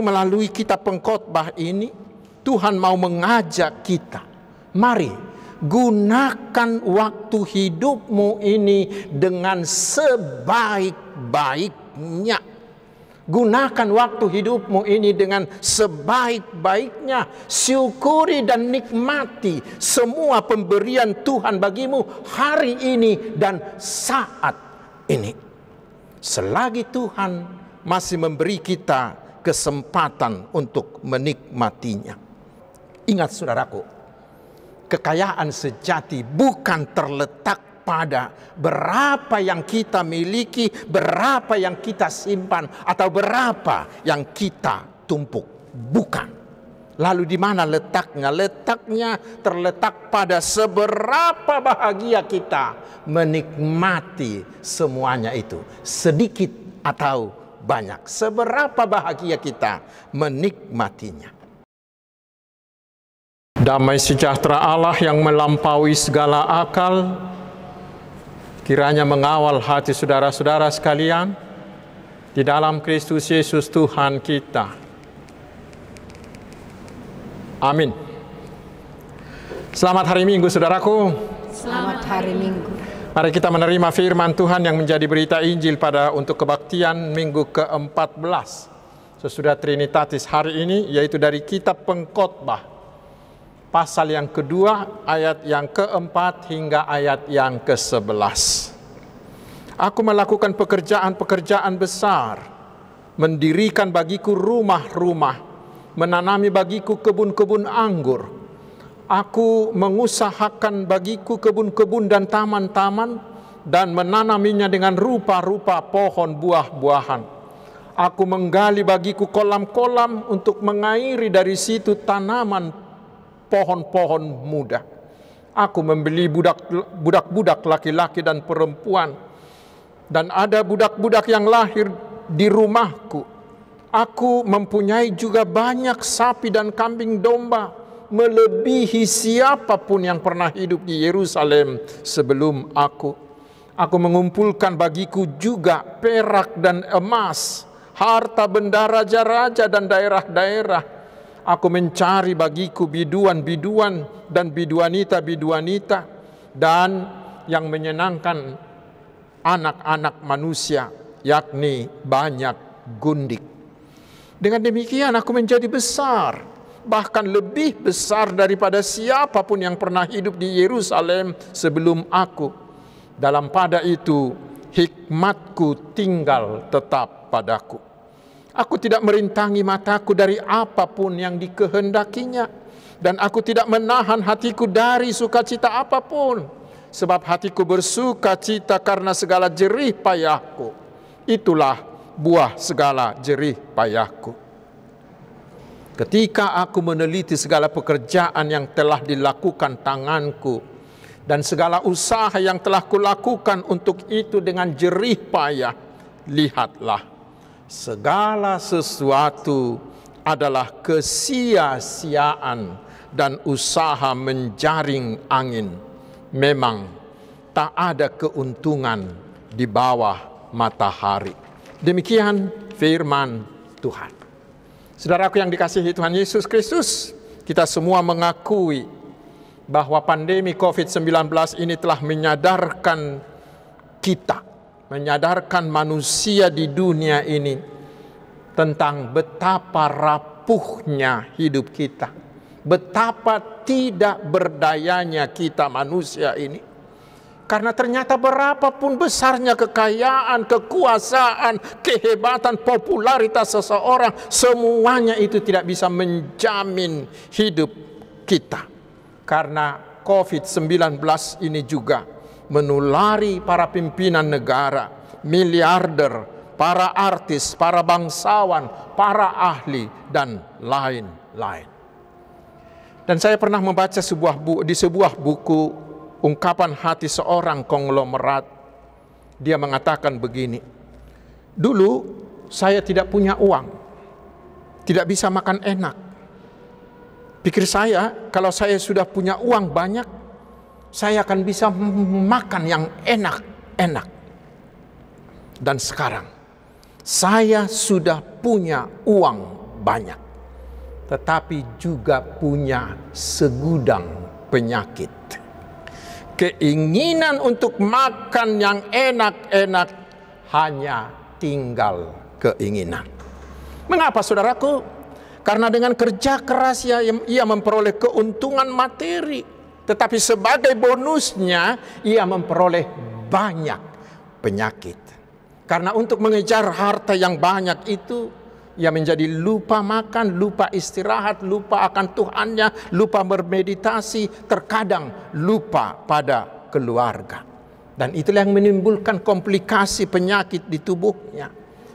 Melalui kitab pengkhotbah ini, Tuhan mau mengajak kita, mari gunakan waktu hidupmu ini dengan sebaik-baiknya. Gunakan waktu hidupmu ini dengan sebaik-baiknya. Syukuri dan nikmati semua pemberian Tuhan bagimu hari ini dan saat ini. Selagi Tuhan masih memberi kita kesempatan untuk menikmatinya. Ingat saudaraku, kekayaan sejati bukan terletak pada berapa yang kita miliki, berapa yang kita simpan, atau berapa yang kita tumpuk. Bukan. Lalu di mana letaknya? Letaknya terletak pada seberapa bahagia kita menikmati semuanya itu. Sedikit atau banyak, seberapa bahagia kita menikmatinya. Damai sejahtera Allah yang melampaui segala akal kiranya mengawal hati saudara-saudara sekalian di dalam Kristus Yesus Tuhan kita. Amin. Selamat hari Minggu saudaraku. Selamat hari Minggu. Mari kita menerima firman Tuhan yang menjadi berita Injil untuk kebaktian minggu ke-14 sesudah Trinitatis hari ini, yaitu dari kitab pengkhotbah pasal yang kedua ayat yang keempat hingga ayat yang ke-11. Aku melakukan pekerjaan-pekerjaan besar, mendirikan bagiku rumah-rumah, menanami bagiku kebun-kebun anggur. Aku mengusahakan bagiku kebun-kebun dan taman-taman dan menanaminya dengan rupa-rupa pohon buah-buahan. Aku menggali bagiku kolam-kolam untuk mengairi dari situ tanaman pohon-pohon muda. Aku membeli budak-budak laki-laki dan perempuan, dan ada budak-budak yang lahir di rumahku. Aku mempunyai juga banyak sapi dan kambing domba, melebihi siapapun yang pernah hidup di Yerusalem sebelum aku. Aku mengumpulkan bagiku juga perak dan emas, harta benda raja-raja dan daerah-daerah. Aku mencari bagiku biduan-biduan dan biduanita-biduanita, dan yang menyenangkan anak-anak manusia, yakni banyak gundik. Dengan demikian aku menjadi besar, bahkan lebih besar daripada siapapun yang pernah hidup di Yerusalem sebelum aku. Dalam pada itu, hikmatku tinggal tetap padaku. Aku tidak merintangi mataku dari apapun yang dikehendakinya, dan aku tidak menahan hatiku dari sukacita apapun, sebab hatiku bersukacita karena segala jerih payahku. Itulah buah segala jerih payahku. Ketika aku meneliti segala pekerjaan yang telah dilakukan tanganku dan segala usaha yang telah kulakukan untuk itu dengan jerih payah, lihatlah, segala sesuatu adalah kesia-siaan dan usaha menjaring angin. Memang tak ada keuntungan di bawah matahari. Demikian firman Tuhan. Saudaraku yang dikasihi Tuhan Yesus Kristus, kita semua mengakui bahwa pandemi COVID-19 ini telah menyadarkan kita, menyadarkan manusia di dunia ini tentang betapa rapuhnya hidup kita, betapa tidak berdayanya kita manusia ini. Karena ternyata berapapun besarnya kekayaan, kekuasaan, kehebatan, popularitas seseorang, semuanya itu tidak bisa menjamin hidup kita. Karena COVID-19 ini juga menulari para pimpinan negara, miliarder, para artis, para bangsawan, para ahli, dan lain-lain. Dan saya pernah membaca di sebuah buku ungkapan hati seorang konglomerat. Dia mengatakan begini, dulu saya tidak punya uang, tidak bisa makan enak. Pikir saya, kalau saya sudah punya uang banyak, saya akan bisa makan yang enak-enak. Dan sekarang, saya sudah punya uang banyak, tetapi juga punya segudang penyakit. Keinginan untuk makan yang enak-enak hanya tinggal keinginan. Mengapa, saudaraku? Karena dengan kerja keras ia memperoleh keuntungan materi, tetapi sebagai bonusnya ia memperoleh banyak penyakit. Karena untuk mengejar harta yang banyak itu, ia menjadi lupa makan, lupa istirahat, lupa akan Tuhannya, lupa bermeditasi, terkadang lupa pada keluarga. Dan itulah yang menimbulkan komplikasi penyakit di tubuhnya.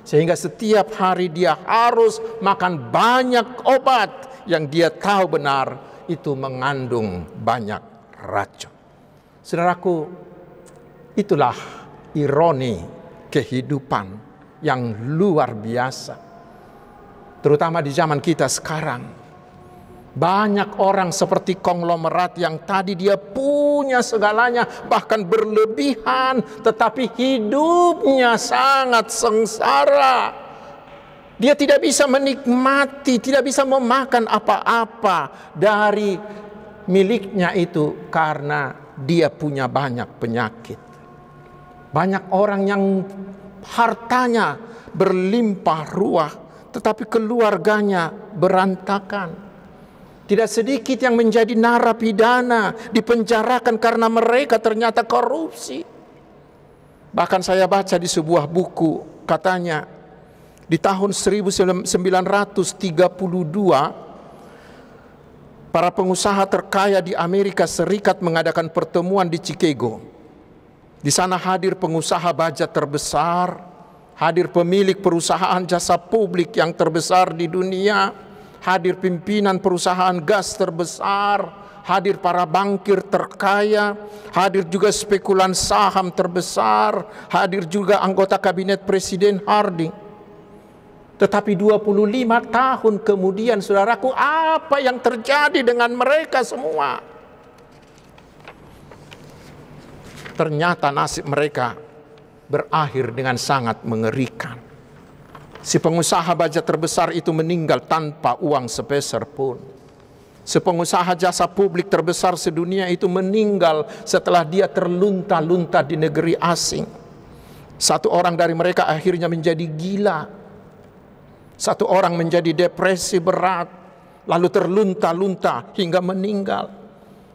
Sehingga setiap hari dia harus makan banyak obat yang dia tahu benar itu mengandung banyak racun. Saudaraku, itulah ironi kehidupan yang luar biasa. Terutama di zaman kita sekarang. Banyak orang seperti konglomerat yang tadi dia punya segalanya, bahkan berlebihan, tetapi hidupnya sangat sengsara. Dia tidak bisa menikmati, tidak bisa memakan apa-apa dari miliknya itu karena dia punya banyak penyakit. Banyak orang yang hartanya berlimpah ruah, tetapi keluarganya berantakan. Tidak sedikit yang menjadi narapidana, dipenjarakan karena mereka ternyata korupsi. Bahkan saya baca di sebuah buku, katanya di tahun 1932, para pengusaha terkaya di Amerika Serikat mengadakan pertemuan di Chicago. Di sana hadir pengusaha baja terbesar, hadir pemilik perusahaan jasa publik yang terbesar di dunia, hadir pimpinan perusahaan gas terbesar, hadir para bankir terkaya, hadir juga spekulan saham terbesar, hadir juga anggota kabinet Presiden Harding. Tetapi 25 tahun kemudian, saudaraku, apa yang terjadi dengan mereka semua? Ternyata nasib mereka berakhir dengan sangat mengerikan. Si pengusaha baja terbesar itu meninggal tanpa uang sepeser pun. Si pengusaha jasa publik terbesar sedunia itu meninggal setelah dia terlunta-lunta di negeri asing. Satu orang dari mereka akhirnya menjadi gila. Satu orang menjadi depresi berat, lalu terlunta-lunta hingga meninggal.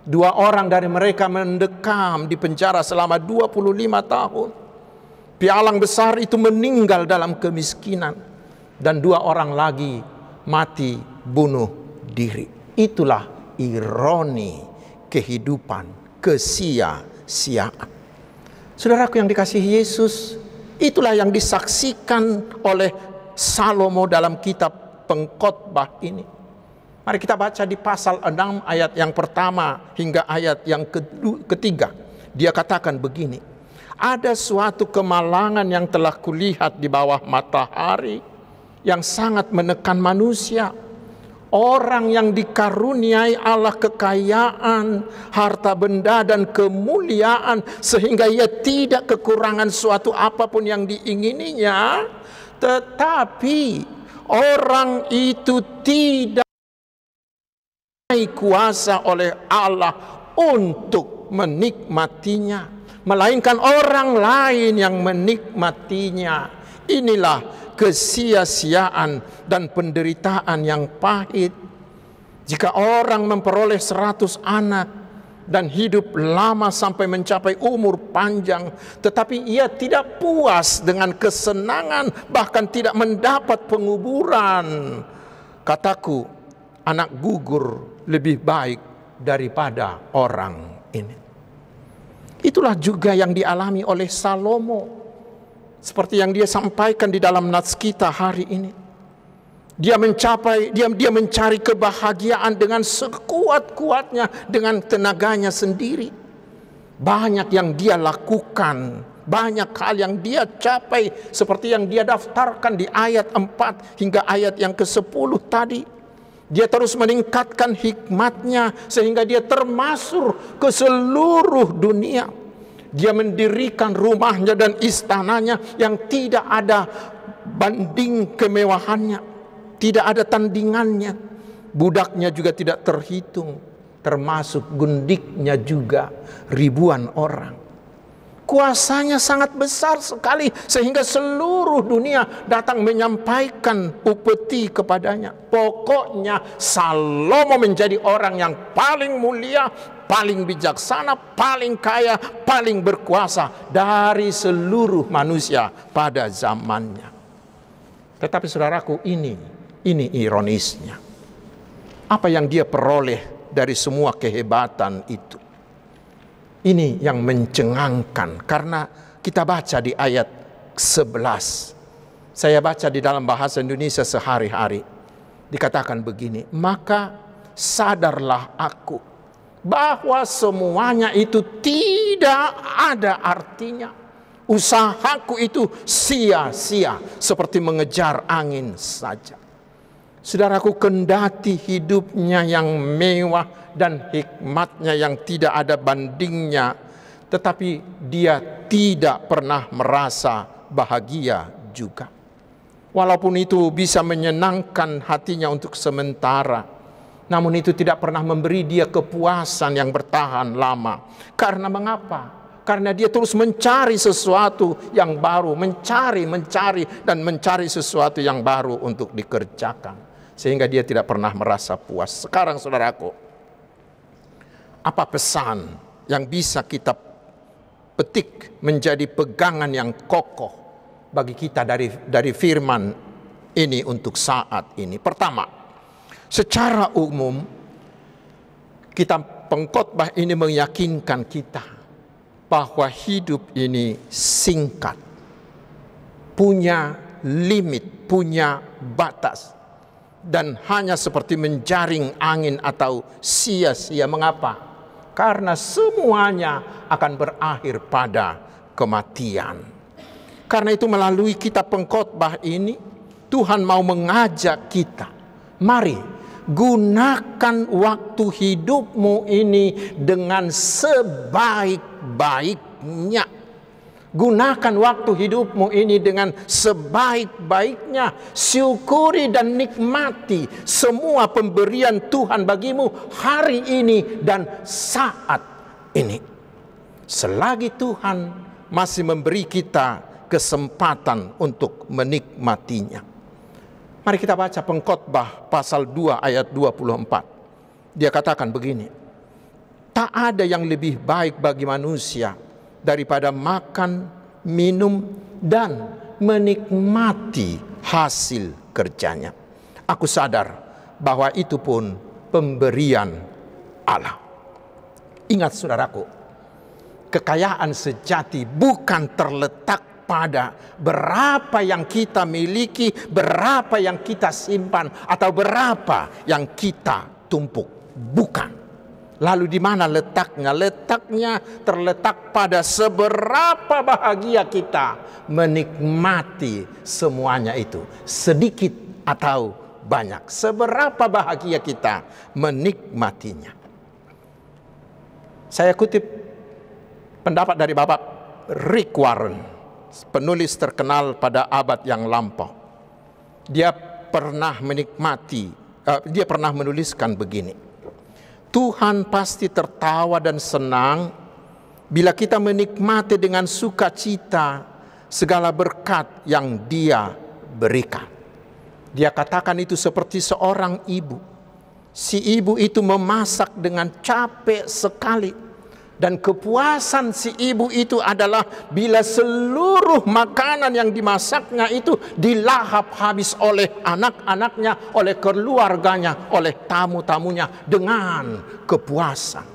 2 orang dari mereka mendekam di penjara selama 25 tahun. Pialang besar itu meninggal dalam kemiskinan. Dan 2 orang lagi mati bunuh diri. Itulah ironi kehidupan, kesia-siaan. Saudaraku yang dikasihi Yesus, itulah yang disaksikan oleh Salomo dalam kitab Pengkhotbah ini. Mari kita baca di pasal 6 ayat yang pertama hingga ayat yang ketiga. Dia katakan begini: ada suatu kemalangan yang telah kulihat di bawah matahari yang sangat menekan manusia. Orang yang dikaruniai Allah kekayaan, harta benda dan kemuliaan sehingga ia tidak kekurangan suatu apapun yang diingininya, tetapi orang itu tidak kuasa oleh Allah untuk menikmatinya, melainkan orang lain yang menikmatinya. Inilah kesia-siaan dan penderitaan yang pahit. Jika orang memperoleh 100 anak dan hidup lama sampai mencapai umur panjang, tetapi ia tidak puas dengan kesenangan, bahkan tidak mendapat penguburan, kataku, anak gugur lebih baik daripada orang ini. Itulah juga yang dialami oleh Salomo, seperti yang dia sampaikan di dalam nats kita hari ini. Dia mencari kebahagiaan dengan sekuat-kuatnya, dengan tenaganya sendiri. Banyak yang dia lakukan, banyak hal yang dia capai, seperti yang dia daftarkan di ayat 4 hingga ayat yang ke-10 tadi. Dia terus meningkatkan hikmatnya sehingga dia termasuk ke seluruh dunia. Dia mendirikan rumahnya dan istananya yang tidak ada banding kemewahannya. tidak ada tandingannya. Budaknya juga tidak terhitung, termasuk gundiknya juga ribuan orang. Kuasanya sangat besar sekali sehingga seluruh dunia datang menyampaikan upeti kepadanya. Pokoknya Salomo menjadi orang yang paling mulia, paling bijaksana, paling kaya, paling berkuasa dari seluruh manusia pada zamannya. Tetapi saudaraku, ini ironisnya. Apa yang dia peroleh dari semua kehebatan itu? Ini yang mencengangkan, karena kita baca di ayat 11. Saya baca di dalam bahasa Indonesia sehari-hari. Dikatakan begini, maka sadarlah aku bahwa semuanya itu tidak ada artinya. Usahaku itu sia-sia seperti mengejar angin saja. Saudaraku, kendati hidupnya yang mewah dan hikmatnya yang tidak ada bandingnya, tetapi dia tidak pernah merasa bahagia juga. Walaupun itu bisa menyenangkan hatinya untuk sementara, namun itu tidak pernah memberi dia kepuasan yang bertahan lama. Karena mengapa? Karena dia terus mencari sesuatu yang baru, mencari dan mencari sesuatu yang baru untuk dikerjakan. Sehingga dia tidak pernah merasa puas. Sekarang saudaraku, apa pesan yang bisa kita petik menjadi pegangan yang kokoh bagi kita dari firman ini untuk saat ini? Pertama, secara umum kitab pengkhotbah ini meyakinkan kita bahwa hidup ini singkat, punya limit, punya batas, dan hanya seperti menjaring angin atau sia-sia. Mengapa? Karena semuanya akan berakhir pada kematian. Karena itu melalui kitab pengkhotbah ini Tuhan mau mengajak kita, mari gunakan waktu hidupmu ini dengan sebaik-baiknya. Gunakan waktu hidupmu ini dengan sebaik-baiknya. Syukuri dan nikmati semua pemberian Tuhan bagimu hari ini dan saat ini. Selagi Tuhan masih memberi kita kesempatan untuk menikmatinya. Mari kita baca pengkhotbah pasal 2 ayat 24. Dia katakan begini, tak ada yang lebih baik bagi manusia daripada makan, minum, dan menikmati hasil kerjanya. Aku sadar bahwa itu pun pemberian Allah. Ingat saudaraku, kekayaan sejati bukan terletak pada berapa yang kita miliki, berapa yang kita simpan, atau berapa yang kita tumpuk. Bukan. Lalu di mana letaknya? Letaknya terletak pada seberapa bahagia kita menikmati semuanya itu. Sedikit atau banyak. Seberapa bahagia kita menikmatinya. Saya kutip pendapat dari Bapak Rick Warren, penulis terkenal pada abad yang lampau. Dia pernah menuliskan begini. Tuhan pasti tertawa dan senang bila kita menikmati dengan sukacita segala berkat yang Dia berikan. Dia katakan itu seperti seorang ibu. Si ibu itu memasak dengan capek sekali. Dan kepuasan si ibu itu adalah bila seluruh makanan yang dimasaknya itu dilahap habis oleh anak-anaknya, oleh keluarganya, oleh tamu-tamunya dengan kepuasan.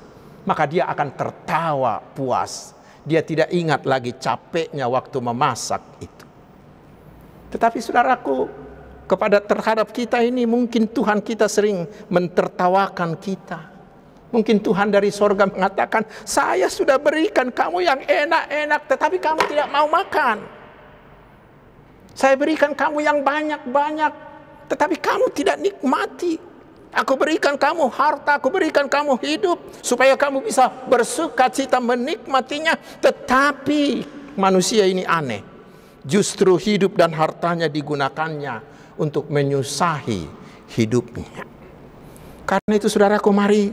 Maka dia akan tertawa puas. Dia tidak ingat lagi capeknya waktu memasak itu. Tetapi saudaraku, terhadap kita ini mungkin Tuhan kita sering mentertawakan kita. Mungkin Tuhan dari sorga mengatakan, saya sudah berikan kamu yang enak-enak, tetapi kamu tidak mau makan. Saya berikan kamu yang banyak-banyak, tetapi kamu tidak nikmati. Aku berikan kamu harta, aku berikan kamu hidup, supaya kamu bisa bersuka cita menikmatinya. Tetapi manusia ini aneh. Justru hidup dan hartanya digunakannya untuk menyusahi hidupnya. Karena itu saudaraku, mari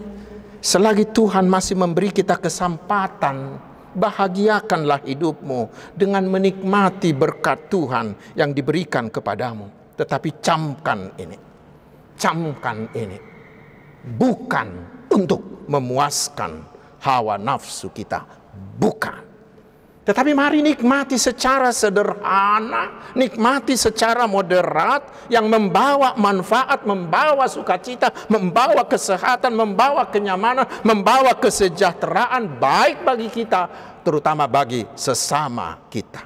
selagi Tuhan masih memberi kita kesempatan, bahagiakanlah hidupmu dengan menikmati berkat Tuhan yang diberikan kepadamu. Tetapi camkan ini bukan untuk memuaskan hawa nafsu kita, bukan. Tetapi mari nikmati secara sederhana, nikmati secara moderat yang membawa manfaat, membawa sukacita, membawa kesehatan, membawa kenyamanan, membawa kesejahteraan baik bagi kita, terutama bagi sesama kita.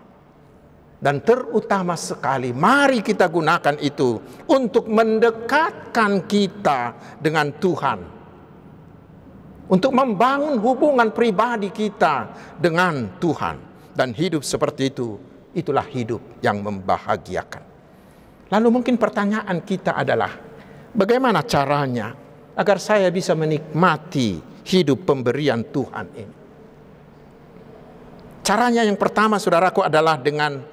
Dan terutama sekali, mari kita gunakan itu untuk mendekatkan kita dengan Tuhan. Untuk membangun hubungan pribadi kita dengan Tuhan. Dan hidup seperti itu, itulah hidup yang membahagiakan. Lalu mungkin pertanyaan kita adalah, bagaimana caranya agar saya bisa menikmati hidup pemberian Tuhan ini? Caranya yang pertama, saudaraku, adalah dengan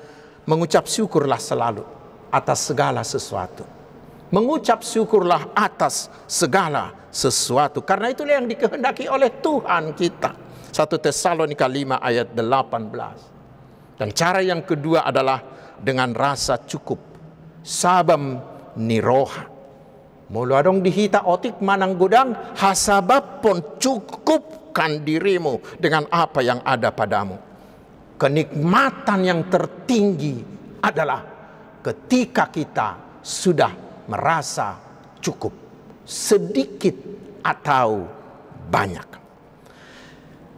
mengucap syukurlah selalu atas segala sesuatu. Mengucap syukurlah atas segala sesuatu. Karena itulah yang dikehendaki oleh Tuhan kita. 1 Tesalonika 5 ayat 18. Dan cara yang kedua adalah dengan rasa cukup. Sabam niroha. Mulu adong dihita otik manang gudang, hasabab pun cukupkan dirimu dengan apa yang ada padamu. Kenikmatan yang tertinggi adalah ketika kita sudah merasa cukup. Sedikit atau banyak.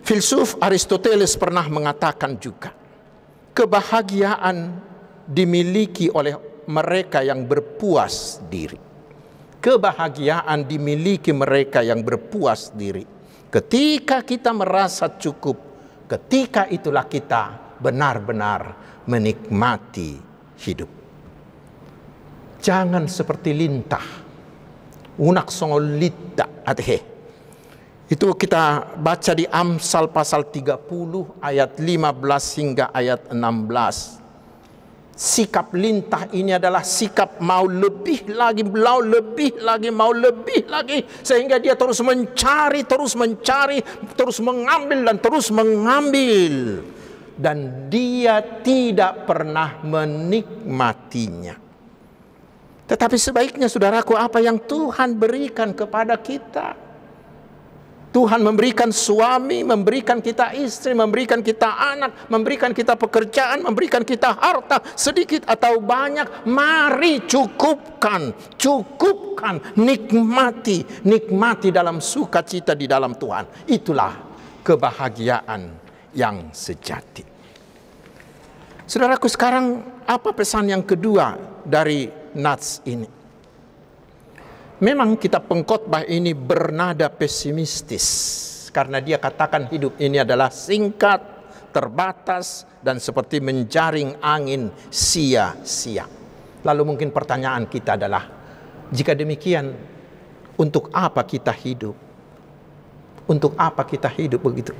Filsuf Aristoteles pernah mengatakan juga, kebahagiaan dimiliki oleh mereka yang berpuas diri. Kebahagiaan dimiliki mereka yang berpuas diri. Ketika kita merasa cukup, ketika itulah kita benar-benar menikmati hidup. Jangan seperti lintah, unak songol lita atehe. Itu kita baca di Amsal pasal 30 ayat 15 hingga ayat 16. Sikap lintah ini adalah sikap mau lebih lagi, mau lebih lagi, mau lebih lagi. Sehingga dia terus mencari, terus mengambil dan terus mengambil. Dan dia tidak pernah menikmatinya. Tetapi sebaiknya saudaraku, apa yang Tuhan berikan kepada kita. Tuhan memberikan suami, memberikan kita istri, memberikan kita anak, memberikan kita pekerjaan, memberikan kita harta, sedikit atau banyak. Mari cukupkan, nikmati dalam sukacita di dalam Tuhan. Itulah kebahagiaan yang sejati. Saudaraku, sekarang apa pesan yang kedua dari nats ini? Memang kitab pengkhotbah ini bernada pesimistis karena dia katakan hidup ini adalah singkat, terbatas, dan seperti menjaring angin sia-sia. Lalu mungkin pertanyaan kita adalah, jika demikian, untuk apa kita hidup? Untuk apa kita hidup begitu?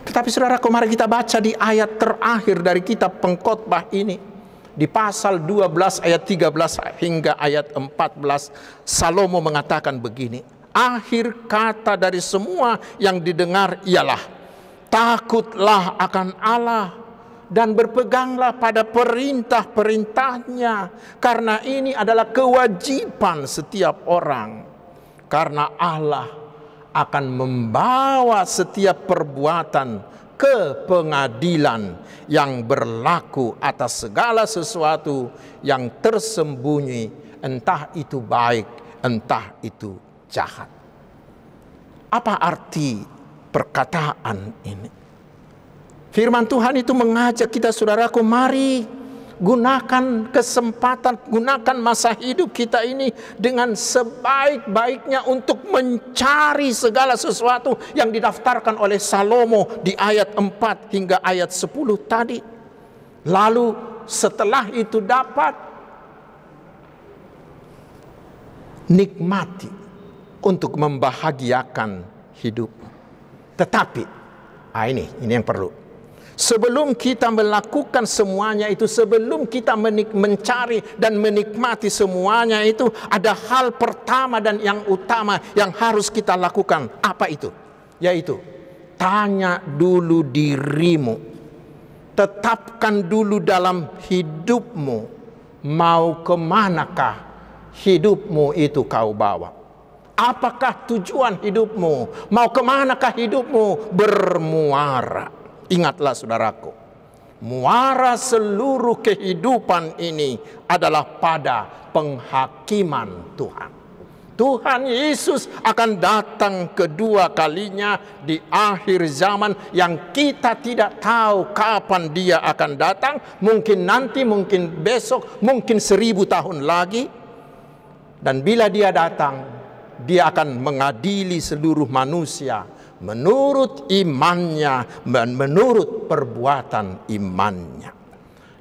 Tetapi saudaraku, mari kita baca di ayat terakhir dari kitab pengkhotbah ini. Di pasal 12 ayat 13 hingga ayat 14, Salomo mengatakan begini. Akhir kata dari semua yang didengar ialah, takutlah akan Allah dan berpeganglah pada perintah-perintahnya. Karena ini adalah kewajiban setiap orang. Karena Allah akan membawa setiap perbuatan ke pengadilan yang berlaku atas segala sesuatu yang tersembunyi, entah itu baik, entah itu jahat. Apa arti perkataan ini? Firman Tuhan itu mengajak kita, saudaraku, mari gunakan kesempatan, gunakan masa hidup kita ini dengan sebaik-baiknya untuk mencari segala sesuatu yang didaftarkan oleh Salomo di ayat 4 hingga ayat 10 tadi. Lalu setelah itu dapat nikmati untuk membahagiakan hidup. Tetapi ini yang perlu. Sebelum kita melakukan semuanya itu, sebelum kita mencari dan menikmati semuanya itu, ada hal pertama dan yang utama yang harus kita lakukan. Apa itu? Yaitu, tanya dulu dirimu. Tetapkan dulu dalam hidupmu, mau kemanakah hidupmu itu kau bawa? Apakah tujuan hidupmu? Mau kemanakah hidupmu bermuara? Ingatlah saudaraku, muara seluruh kehidupan ini adalah pada penghakiman Tuhan. Tuhan Yesus akan datang kedua kalinya di akhir zaman yang kita tidak tahu kapan dia akan datang. Mungkin nanti, mungkin besok, mungkin 1000 tahun lagi. Dan bila dia datang, dia akan mengadili seluruh manusia menurut imannya dan menurut perbuatan imannya.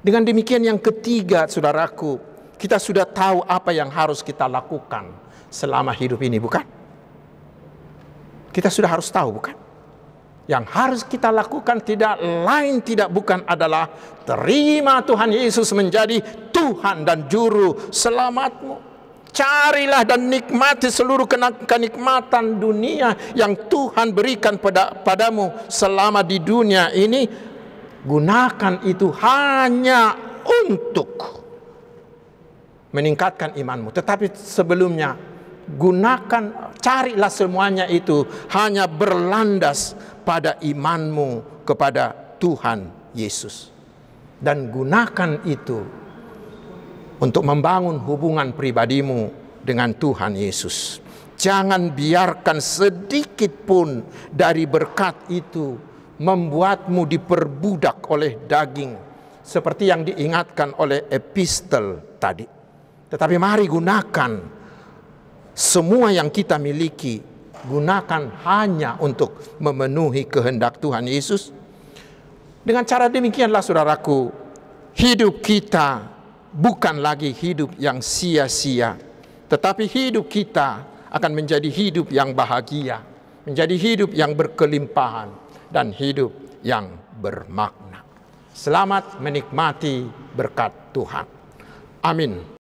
Dengan demikian yang ketiga, saudaraku, kita sudah tahu apa yang harus kita lakukan selama hidup ini, bukan? Kita sudah harus tahu, bukan? Yang harus kita lakukan tidak lain tidak bukan adalah terima Tuhan Yesus menjadi Tuhan dan Juru Selamatmu. Carilah dan nikmati seluruh kenikmatan dunia yang Tuhan berikan padamu selama di dunia ini. Gunakan itu hanya untuk meningkatkan imanmu. Tetapi sebelumnya, carilah semuanya itu hanya berlandas pada imanmu kepada Tuhan Yesus. Dan gunakan itu untuk membangun hubungan pribadimu dengan Tuhan Yesus. Jangan biarkan sedikit pun dari berkat itu membuatmu diperbudak oleh daging, seperti yang diingatkan oleh epistel tadi. Tetapi mari gunakan semua yang kita miliki, gunakan hanya untuk memenuhi kehendak Tuhan Yesus. Dengan cara demikianlah saudaraku, hidup kita bukan lagi hidup yang sia-sia, tetapi hidup kita akan menjadi hidup yang bahagia, menjadi hidup yang berkelimpahan, dan hidup yang bermakna. Selamat menikmati berkat Tuhan. Amin.